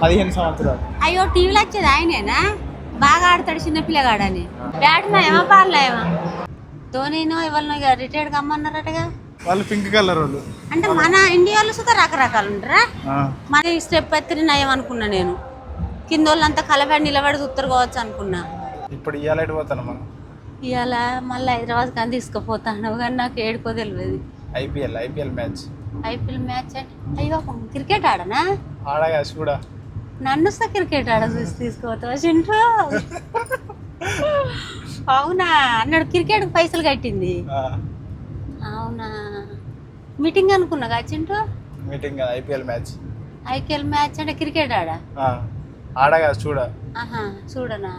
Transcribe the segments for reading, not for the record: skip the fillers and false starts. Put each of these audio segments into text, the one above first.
15 సంవత్సరాలు. అయ్యో టీవీలో వచ్చేది ఆయనేనా? బాగా ఆడతాడు చిన్న పిల్లగాడని. Bat నయమా ball నయమా? ధోనినో ఎవరినో రిటైర్డ్ కమ్మన్నారటగా. వాళ్ళు పింక్ కలర్ వాళ్ళు. అంటే మన ఇండియాలో సుతా రకరకాలు ఉంటారా? మన స్టెప్ ఎత్తిన నయం అనుకున్నా నేను. కింద వాళ్ళంతా కలబడి నిలబడి చూస్తారు కావచ్చు అనుకున్నా. ఇప్పుడు ఇవాళ పోతాను మనం. ఇవాళ మళ్ళీ హైదరాబాద్ కానీ తీసుకుపోతాను కానీ నాకు ఏడుకో తెలియదు. IPL match. ఐపీఎల్ మ్యాచ్ అంటే అయ్యో క్రికెట్ ఆడనా? ఆడగా కూడా నన్ను క్రికెట్ ఆడ చూసి తీసుకుపోతావా చింటూ? అవునా అన్నాడు. క్రికెట్ పైసలు కట్టింది. అవునా మీటింగ్ అనుకున్నా చింటూ? మీటింగ్ ఐపీఎల్ మ్యాచ్ అంటే క్రికెట్ ఆడగా చూడనా?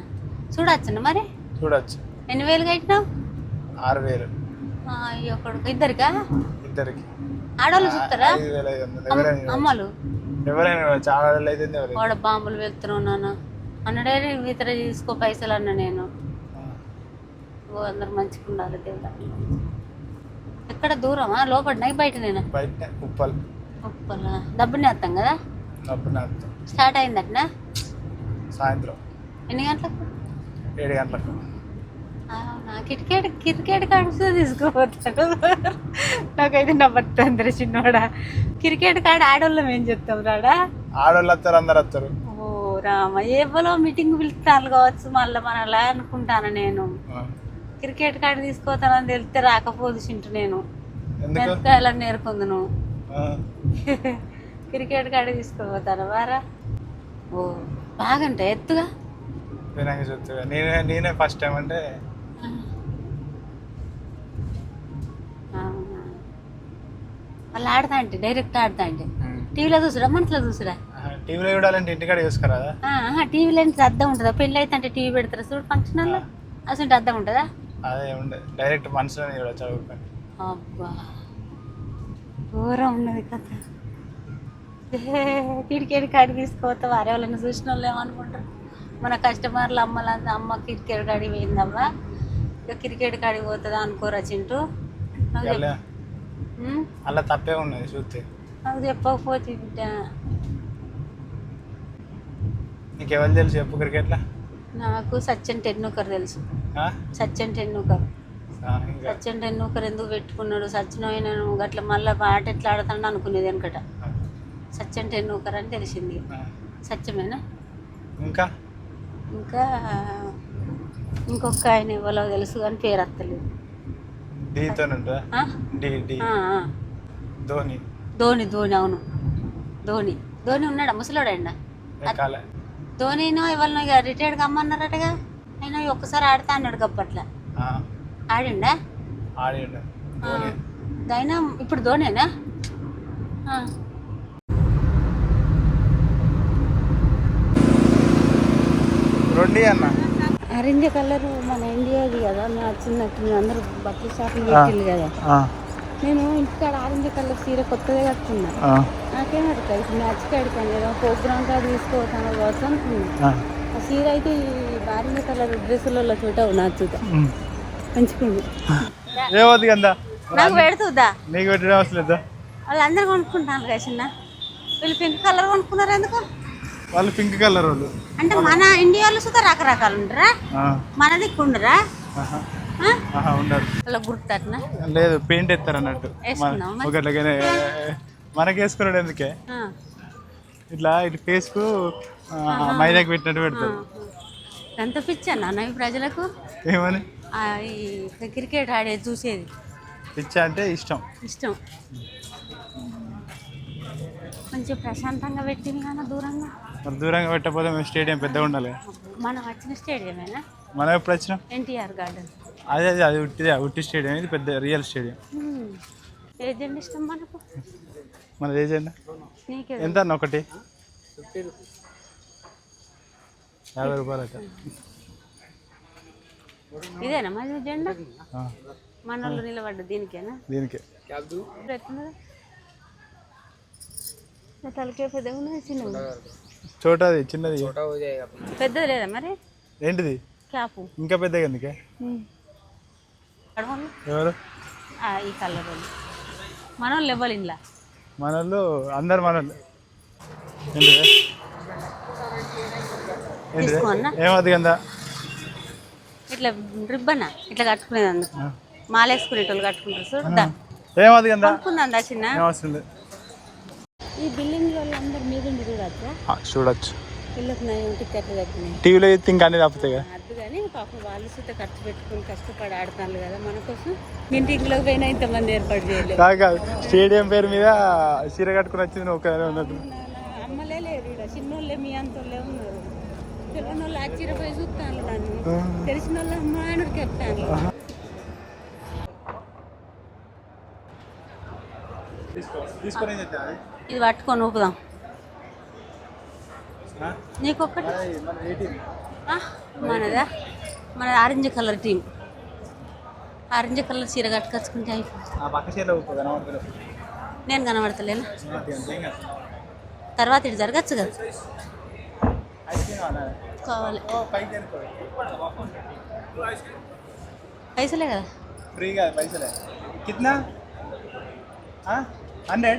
చూడొచ్చునా మరి? చూడొచ్చు. ఎన్ని వేలు కట్టినావు? 6,000. అయ్యో కొడుకు ఇద్దరికా? ఇద్దరికి. ఆడవాళ్ళు చూస్తారా? అమ్మలు ఎవరైనా చాలా అయితే వాడ బాంబులు వెళ్తున్నావు నాన్న అన్నడే ఇతర తీసుకో పైసలు అన్న నేను. అందరు మంచిగా ఉండాలి దేవుడా. ఎక్కడ దూరమా లోపడినా బయటనేనా? బయట ఉప్పల్ డబ్బునే వస్తాం కదా. స్టార్ట్ అయిందటనా? సాయంత్రం ఎన్ని గంటలకు? 7 గంటలకు. అవునా క్రికెట్ కాడ తీసుకోపోతాడు. నాకైతే నవ్వుతుంది చిన్నవాడా. క్రికెట్ కాడ ఆడవాళ్ళం ఏం చెప్తాం రాడా? ఆడవాళ్ళు వస్తారు, అందరు వస్తారు. ఓ రామ ఏవలో మీటింగ్ పిలుస్తాను కావచ్చు మళ్ళీ మనలా అనుకుంటాను నేను. క్రికెట్ కాడ తీసుకోతానని తెలిస్తే రాకపోదు చింటూ నేను. మిరపకాయలని నేర్కొంది నువ్వు. క్రికెట్ కాడ తీసుకోపోతాను వారా. ఓ బాగుంటాయి ఎత్తుగా. నేనే ఫస్ట్ టైం అంటే. వాళ్ళు ఆడతా అంటే డైరెక్ట్ ఆడతా అంటే టీవీలో చూసురా మనసులో చూసురా? టీవీలో చూడాలంటే ఇంటికాడ చూసుకురా? టీవీలో అద్దం ఉంటుందా? పెళ్ళి అయితే అంటే టీవీ పెడతారా చూడు ఫంక్షన్ హాల్లో అసలు అద్దం ఉంటుందా? అదే ఉండే డైరెక్ట్ మనసులోనే చదువుకోండి. అబ్బా ఘోరం ఉన్నది కథ. క్రికెట్ కాడి తీసుకోవద్దా? వారే వాళ్ళని చూసిన వాళ్ళు ఏమనుకుంటారు? మన కస్టమర్లు అమ్మలంతా అమ్మ క్రికెట్ కాడికి పోయిందమ్మా ఇక క్రికెట్ కాడికి పోతుందా అనుకోరా చింటూ? అలా తప్పే ఉన్నది చూస్తే. నాకు చెప్పకపోతే బిడ్డ. నీకెవరు తెలుసు చెప్పు క్రికెట్లో? నాకు సచిన్ టెండూల్కర్ తెలుసు. సచిన్ టెండూల్కర్ ఎందుకు పెట్టుకున్నాడు? సచిన్ అయినా గట్ల మళ్ళీ ఆట ఎట్లా ఆడతాడు అనుకునేది వెనకట. సచిన్ టెండూల్కర్ అని తెలిసింది. సత్యమేనా? ఇంకా ఇంకొక ఆయన ఎవరో తెలుసు కానీ పేరు వస్తలేదు. ధోని అవును. ధోని ఉన్నాడా? ముసలోడండి. ధోనినో ఎవరినో రిటైర్డ్ కమ్మన్నారటగా. అయినా ఒక్కసారి ఆడతా అన్నాడు గప్పట్ల. ఆడిండా? అయినా ఇప్పుడు ధోనేనా? ఆరెంజ్ కలర్ మన ఇండియాది కదా. మేము వచ్చినట్టు అందరూ బట్టల షాపులు పెట్టింది కదా. నేను ఇంటికాడ ఆరెంజ్ కలర్ చీర కొత్తగా కట్టుకున్నా. నాకేం అడుగుతా ఇప్పుడు మ్యాచ్ కాడికాను ఏదో ప్రోగ్రామ్ కాడ తీసుకోవటాను కావచ్చు అనుకున్నా. ఆ చీర అయితే ఈ ఆరెంజ్ కలర్ డ్రెస్సులలో చూడవు నచ్చుతా మంచుకుంది. నాకు పెడుతుందా? వాళ్ళందరూ కొనుక్కుంటాను కదా చిన్న. వీళ్ళు పింక్ కలర్ కొనుక్కున్నారు ఎందుకు? వాళ్ళు పింక్ కలర్ వాళ్ళు. అంటే మన ఇండియాలో సుతా రకరకాలు ఉంటారా? మన దిక్కు ఉండరా? అలా గుర్తున్నా లేదు, పెయింట్ ఎత్తారు అన్నట్టు. మనకి వేసుకున్నాడు ఎందుకే ఇట్లా ఫేస్ కు మైదాకి పెట్టినట్టు పెడతారు. ఎంత పిచ్చా నాన్న ప్రజలకు? ఏమని? క్రికెట్ ఆడేది చూసేది పిచ్చా అంటే ఇష్టం. మంచిగా ప్రశాంతంగా పెట్టింది కానీ దూరంగా పెట్టకపోతే మేము స్టేడియం పెద్దగా ఉండాలి. మనం వచ్చిన స్టేడియమేనా? మనం ఎప్పుడు వచ్చినాం? ఎన్టీఆర్ గార్డెన్. అది ఉట్టి స్టేడియం. ఇది పెద్ద రియల్ స్టేడియం. ఏ జెండా ఇష్టం మనకు? మనది ఏ జెండా? ఎంత అన్న ఒకటి? 50 రూపాయలు. ఇదేనా మన జెండా? మన వాళ్ళు నిలబడ్డ దీనికేనా? దీనికే. తలకే పెద్దగా ఉన్నది చిన్నది. చోటది చిన్నది. పెద్దది లేదా మరి? ఏంటిది? క్యాప్ ఇంకా పెద్దగా ఎందుకే? ఎవరు? ఈ కలర్ వాళ్ళు మన వాళ్ళు ఇవ్వాలి ఇంట్లో. మన వాళ్ళు అందరు మన వాళ్ళు. తీసుకోమన్నా ఏమది కదా ఇట్లా రిబ్బనా ఇట్లా కట్టుకునేది అందుకు మాలేసుకునేటోళ్ళు కట్టుకుంటారు చూద్దా ఏమది కదా కొనుక్కుందా చిన్న ఏమొస్తుంది ఈ బిల్డింగ్ వాళ్ళందరూ మీద ఉండి చూడచ్చా చూడొచ్చు ఇళ్ళకి నయం టికెట్లు కట్టినాయి టీవీలో అయితే ఇంకా అన్ని తప్పుతాయి అద్దు కానీ పాపం వాళ్ళు సుత ఖర్చు పెట్టుకుని కష్టపడి ఆడుతున్నారు కదా మన కోసం ఇంటింట్లోకి పోయినా ఇంతమంది ఏర్పాటు చేయలేదు కాదు స్టేడియం పేరు మీద చీర కట్టుకుని వచ్చింది నువ్వు ఒక్కదానే ఉన్నట్టు అమ్మలే లేరు ఇక్కడ చిన్నోళ్ళే మీ అంతోళ్ళే ఉన్నారు తెలియని వాళ్ళు ఆశ్చర్యపోయి చూస్తాను నన్ను తెలిసిన వాళ్ళు అమ్మ అని చెప్తాను ఇది పట్టుకొని ఊపుదాం నీకొక్కటి మనదా మన orange colour team orange colour చీర కట్టుకొచ్చుకుంటే అయిపోతుంది నేను కనబడతలేను తర్వాత ఇటు జరగచ్చు కదా కావాలి పైసలే కదా ఫ్రీగా పైసలే కిतना 100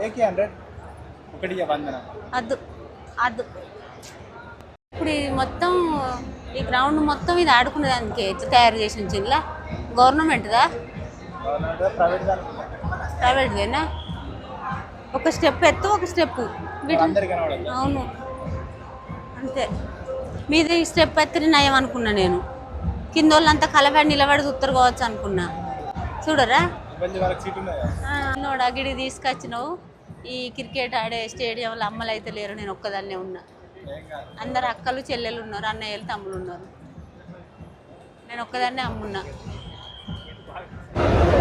एक 100 ఒకటి వందన అద్దు అద్దు ఇప్పుడు ఇది మొత్తం ఈ గ్రౌండ్ మొత్తం ఇది ఆడుకునేదానికి ఎట్లా తయారు చేసి ఉంచిందిలా గవర్నమెంట్దా ప్రైవేట్దేనా ఒక స్టెప్ ఎత్తు ఒక స్టెప్ అవును అంతే మీద ఈ స్టెప్ ఎత్తిని నయం అనుకున్నా నేను కింద వాళ్ళంతా కలబడి నిలబడి చూస్తారు కావచ్చు అనుకున్నా చూడరా నోడా గిడి తీసుకొచ్చినావు ఈ క్రికెట్ ఆడే స్టేడియంలో అమ్మలు అయితే లేరు నేను ఒక్కదాన్నే ఉన్నా అందరు అక్కలు చెల్లెలు ఉన్నారు అన్నయ్యలు తమ్ముళ్ళు ఉన్నారు నేను ఒక్కదాన్నే అమ్మున్నా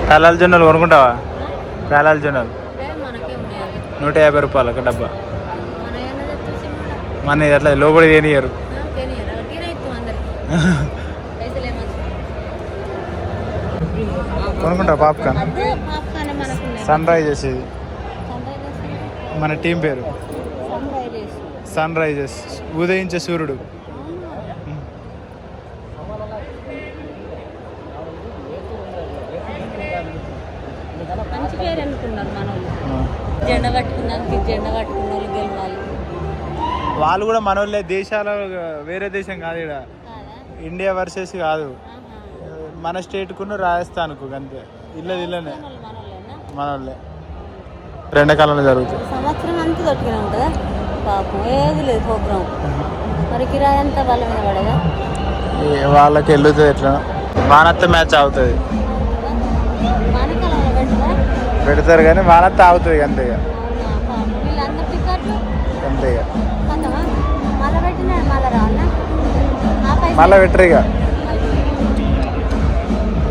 పేలాల జొన్నలు కొనుక్కుంటావా పేలాల జొన్నలు మనకే ఉన్నాయి 150 రూపాయలు ఒక డబ్బా మన అట్లా లోపలి ఏనియరు కొనుక్కుంటా పాప్కార్న్ సన్ రైజెస్ ఇది మన టీం పేరు సన్ రైజెస్ ఉదయించే సూర్యుడు మంచి పేరు అనుకున్నారు మన జెండా పట్టుకున్నాక జెండా పట్టుకున్న వాళ్ళు గెలవాలి వాళ్ళు కూడా మన వాళ్ళే దేశాల వేరే దేశం కాదు ఇక్కడ ఇండియా వర్సెస్ కాదు మన స్టేట్కును రాజస్థాన్కు అంతే ఇల్లనే మన వాళ్ళే ఎండాకాలంలో జరుగుతుంది సంవత్సరం అంతా దొరికిన ఉంటుందా పాపం ఏది లేదు ప్రోగ్రాం మరి కిరాయి అంతా వాళ్ళ మీద పడదా వాళ్ళకి వెళ్ళుతుంది ఎట్లా వానత్త మ్యాచ్ అవుతుంది వానకాలంలో పెట్టదా పెడతారు కానీ వానత్త ఆగుతుంది అంతే ఇక వీళ్ళంతా టికెట్లు అంతే ఇక మళ్ళీ పెట్టినా మళ్ళీ రావాలా మళ్ళీ పెట్టరు ఇక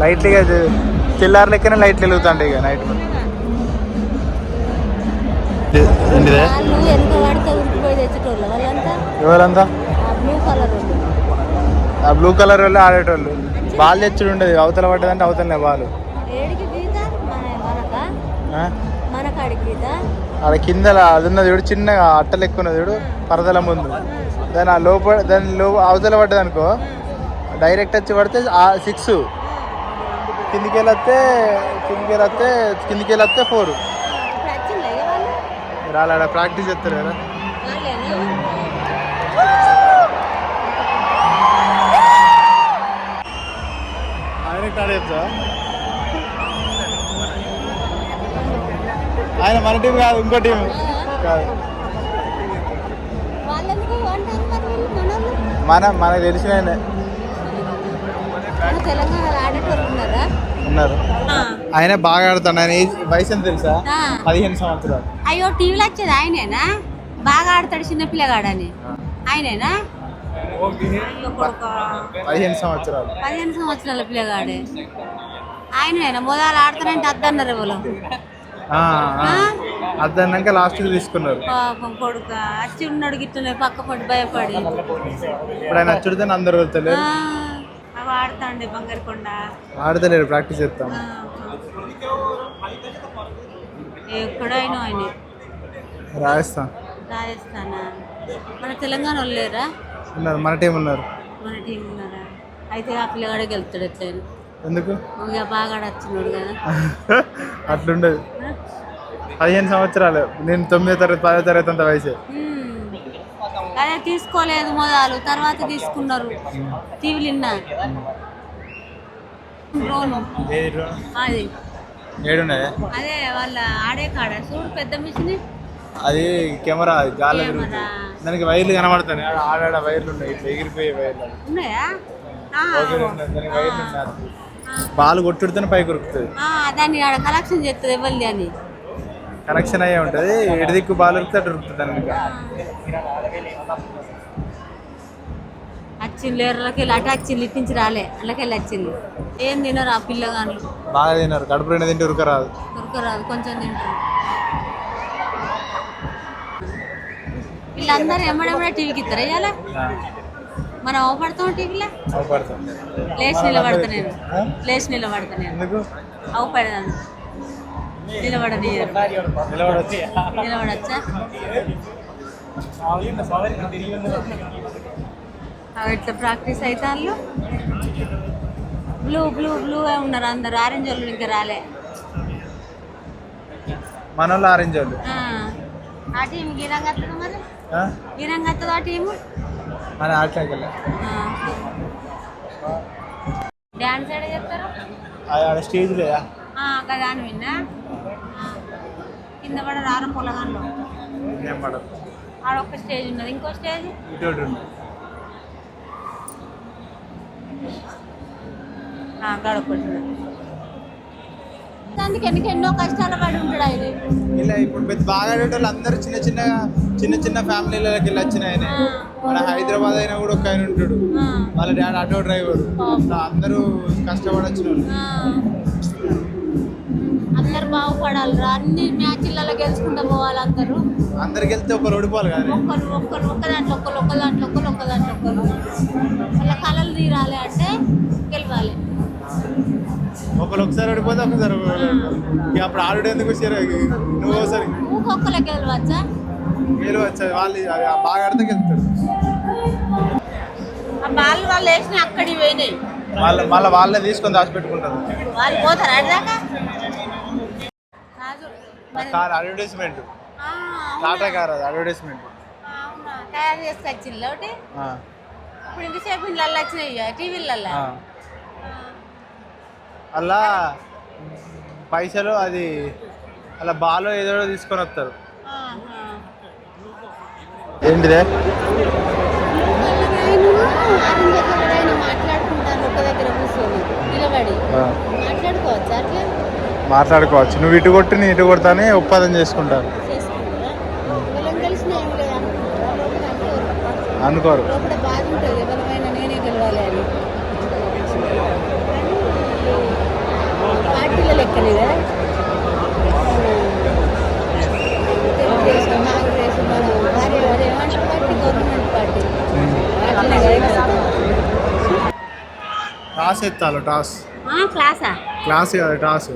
లైట్లు ఇక తెల్లారు లెక్కనే లైట్లు వెలుగుతాంటాయి ఇక నైట్ ఎంత పడితే ఉరికిపోయి తెచ్చేటోళ్ళు వాళ్ళంతా ఎవరంతా బ్లూ కలర్ ఆ బ్లూ కలర్ వాళ్ళు ఆడేటోళ్ళు బాల్ తెచ్చుడు ఉండదు అవతల పడ్డదంటే అవతలనే బాల్ ఏడికి గీత మనకాడికి గీత అది కింద అది ఉన్నది చూడు చిన్నగా అట్ట లెక్క ఉన్నది చూడు పరదల ముందు దాని ఆ దాని అవతల పడ్డది అనుకో డైరెక్ట్ వచ్చి పడితే 6 కిందికి వెళ్ళొస్తే 4 రాలేడా ప్రాక్టీస్ చేస్తారు కదా ఆయన కాడ చెప్తా ఆయన మన టీం కాదు ఇంకో టీం కాదు మనకు తెలిసిన ఉన్నారు ఆయన బాగా ఆడుతాడు ఆయన వయసు ఎంత తెలుసా 15 సంవత్సరాలు అయ్యో టీవీలో వచ్చేది ఆయనేనా బాగా ఆడతాడు చిన్న పిల్లగాడని ఆయనేనా 15 సంవత్సరాలు 15 సంవత్సరాల పిల్లగాడే ఆయనేనా మొదలు ఆడతానంటే అద్దన్నారు ఎవరు అద్దన్నాక లాస్ట్ తీసుకున్నారు పాపం కొడుక వచ్చి ఉన్నాడు గిట్లనే పక్క పడి భయపడి ఇప్పుడు ఆయన వచ్చుడితే అందరు వెళ్తలేరు అవి ఆడతాండి బంగారుకొండ ఆడతలేరు ప్రాక్టీస్ చేస్తాం ఎక్కడైనా ఆయన రాజస్థానా మన తెలంగాణ వాళ్ళు లేరా ఉన్నారు మన టీం ఉన్నారు ఉన్నారా అయితే ఆ పిల్లగాడే గెలుతాడు ఎట్లయినా ఎందుకు ఇక బాగా ఆడొచ్చినాడు కదా అట్లుండదు 15 సంవత్సరాలు నేను 9వ తరగతి 10వ తరగతి అంత వయసు అదే తీసుకోలేదు మొదలు, తర్వాత తీసుకున్నారు. టీవీలు విన్నా డ్రోను అది ఏడున్నాయా? అదే వాళ్ళ ఆడే కాడ చూడు పెద్ద మిషన్. అది కెమెరా గాలి దానికి వైర్లు కనబడతాయి. ఆడాడ వైర్లు ఉన్నాయి, ఇట్లా ఎగిరిపోయే వైర్లు ఉన్నాయా? దానికి వైర్లు ఉన్నాయి. బాల్ కొట్టుడితేనే పైకి ఉరుకుతుంది. దాన్ని ఆడ కలెక్షన్ చేస్తుంది ఎవరిది అని కనెక్షన్ అయ్యే ఉంటుంది. ఎటు దిక్కు బాల్ ఉరికితే అటు ఉరుకుతుంది. దానికి వచ్చింది ఎర్రలకి వెళ్ళి అటు వచ్చింది, ఇటు నుంచి రాలే అల్లకెళ్ళి వచ్చింది. ఏం తినరు ఆ పిల్లగాళ్ళు, బాగా తిన్నారు. కడుపు రెండు తింటే ఉరకరాదు, ఉరకరాదు కొంచెం తింటారు. వీళ్ళందరూ ఎమ్మడెమ్మడే టీవీకి ఇస్తారా ఇవాళ? మనం అవపడతాం టీవీలో, లేచి నిలబడతా నేను, లేచి నిలబడతా నేను. అవపడదాను నిలబడని నిలబడచ్చా? ఇట్లా ప్రాక్టీస్ అయితే వాళ్ళు బ్లూ బ్లూ బ్లూ ఉన్నారు అందరు. ఆరెంజ్ వాళ్ళు ఇంకా రాలే. మన వాళ్ళు ఆరెంజ్ వాళ్ళు. ఆ టీం గిరంగా మరి గిరంగా ఆ టీము మన ఆటకి డాన్స్ ఎక్కడ చెప్తారు? స్టేజ్ లేదా కదా అని విన్నా. కింద పడ రారం పొలగాన్లో ఆడొక్క స్టేజ్ ఉన్నది, ఇంకో స్టేజ్ గడపడుతుంది. దానికి ఎన్నో కష్టాలు పడి ఉంటాడు ఆయన. ఇలా ఇప్పుడు పెద్ద బాగా ఆడేటోళ్ళు అందరూ చిన్న చిన్న ఫ్యామిలీలకి వెళ్ళి వచ్చిన ఆయన. మన హైదరాబాద్ అయినా కూడా ఒక ఆయన ఉంటాడు, వాళ్ళ డాడీ ఆటో డ్రైవర్. అందరూ కష్టపడి వచ్చిన వాళ్ళు. అందరు బాగుపడాలి. అన్ని మ్యాచ్లలో గెలుచుకుంటూ పోవాలి. అందరికి వెళ్తే ఒకరు ఓడిపోవాలి కానీ ఒక్క దాంట్లో ఒకరు వాళ్ళ కళలు తీరాలి అంటే గెలవాలి. ఒకసారి ఓడిపోతే ఒకసారి అప్పుడు ఆడు ఎందుకు నువ్వు ఒకసారి ఒక్కొక్కరికి గెలవచ్చా? వాళ్ళు బాగా ఆడితే గెలుతారు. వాళ్ళు వేసిన అక్కడికి పోయినాయి. మళ్ళీ వాళ్ళే తీసుకొని దాచిపెట్టుకుంటారు. వాళ్ళు పోతారు అడిదాకా. కార్ అడ్వర్టైజ్మెంట్, టాటా కార్ అది అడ్వర్టైజ్మెంట్ తయారు చేసుకొచ్చింది ఒకటి. ఇప్పుడు ఇంతసేపు ఇళ్ళల్లో వచ్చినాయి టీవీలల్లో. అలా పైసలు అది అలా బాలో ఏదో తీసుకొని వస్తారు. ఏంటిదే మాట్లాడుకుంటారు ఒక దగ్గర కూర్చొని నిలబడి మాట్లాడుకోవచ్చు. అట్లా మాట్లాడుకోవచ్చు. నువ్వు ఇటు కొట్టి నీ ఇటు కొడతానే ఒప్పందం చేసుకుంటారు. అనుకోరు. బాధ ఉంటుంది ఎవరిమైనా నేనే గెలవాలి అని. పార్టీల లెక్కనే కదా తెలుగుదేశం, కాంగ్రెస్, భార్య ఏమంటారు పార్టీ, గవర్నమెంట్ పార్టీ. టాస్ ఎత్తాలి. టాస్ క్లాసా? క్లాస్ కాదు, టాస్.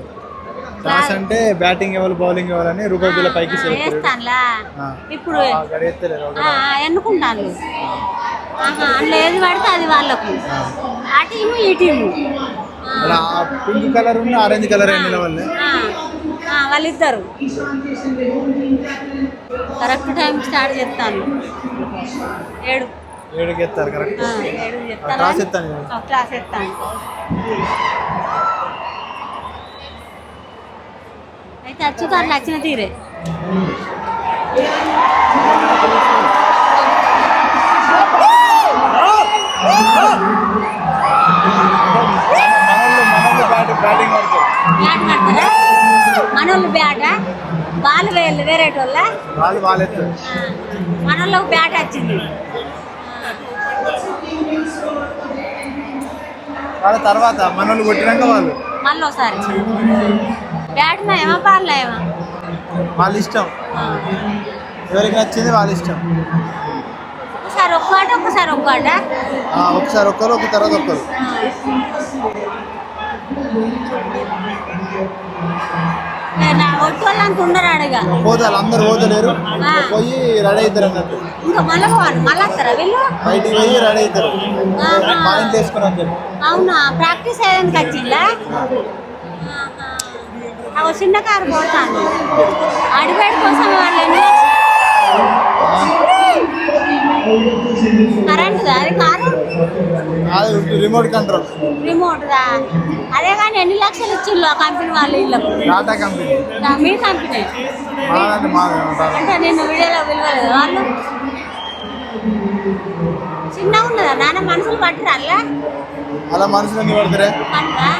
టాస్ అంటే బ్యాటింగ్ ఎవరు బౌలింగ్ ఎవరని రూపాయి బిల్ల పైకి ఇప్పుడు ఎన్నుకుంటాను. అందులో ఏది పడితే అది వాళ్ళకు. ఆ టీము ఈ టీము. పింక్ కలర్ ఉన్న ఆరెంజ్ కలర్ నిలవాలి వాళ్ళిద్దరు. కరెక్ట్ టైం స్టార్ట్ చేస్తాను. 7కి ఎత్తారు. కరెక్ట్ క్లాస్ ఎత్తాను. క్లాస్ ఎత్తాను. అయితే అచ్చుకారులు వచ్చిన తీరే. మనోళ్ళు బ్యాటా? బాల్ వేరేట వాళ్ళ మనోళ్ళకి బ్యాట్ వచ్చింది. వాళ్ళ తర్వాత మనోళ్ళు కొట్టినాక వాళ్ళు మళ్ళీ ఒకసారి బ్యాట్ నయమా బాల్ నయమా? వాళ్ళ ఇష్టం, ఎవరికి నచ్చింది వాళ్ళ ఇష్టం. ఒకసారి ఒక్కట ఒకసారి ఒక్కరు ఒక తర్వాత ఒక్కరు. ఒట్టు వాళ్ళంత ఉండరు అడగా పోతారు. అందరు పోతలేరు, పోయి రెడీ అవుతారు అన్నట్టు. ఇంకా మళ్ళీ వస్తారా వీళ్ళు? బయటికి పోయి రెడీ అవుతారు. పాయింట్ వేసుకుని వస్తారు. అవునా? ప్రాక్టీస్ అయ్యేందుకు వచ్చిందా? చిన్న కారు పోతాను అడిపేట కోసం వాళ్ళు కరెంటుదా అది కారు? అది రిమోట్ కంట్రోల్. రిమోట్దా? అదే కానీ ఎన్ని లక్షలు ఇచ్చిళ్ళు ఆ కంపెనీ వాళ్ళు వీళ్ళకు? టాటా కంపెనీ. మీ కంపెనీ మాదంటే మాది. అంటే నేను వీడియోలో విలువలేదు వాళ్ళు. చిన్నగా ఉన్నదా నాన్న? మనుషులు పట్టరా అలా? అలా మనుషులు ఎందుకు పడతారే? పట్టరా?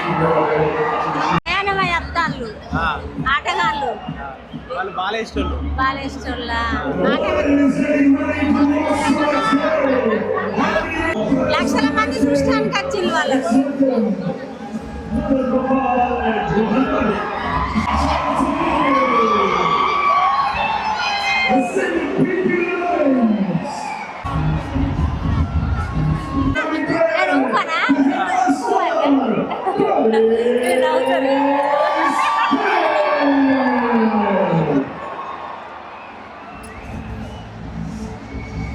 అత్తాళ్ళు ఆటగాళ్ళు వాళ్ళు బాగా ఇష్టం. బాగా ఇష్టం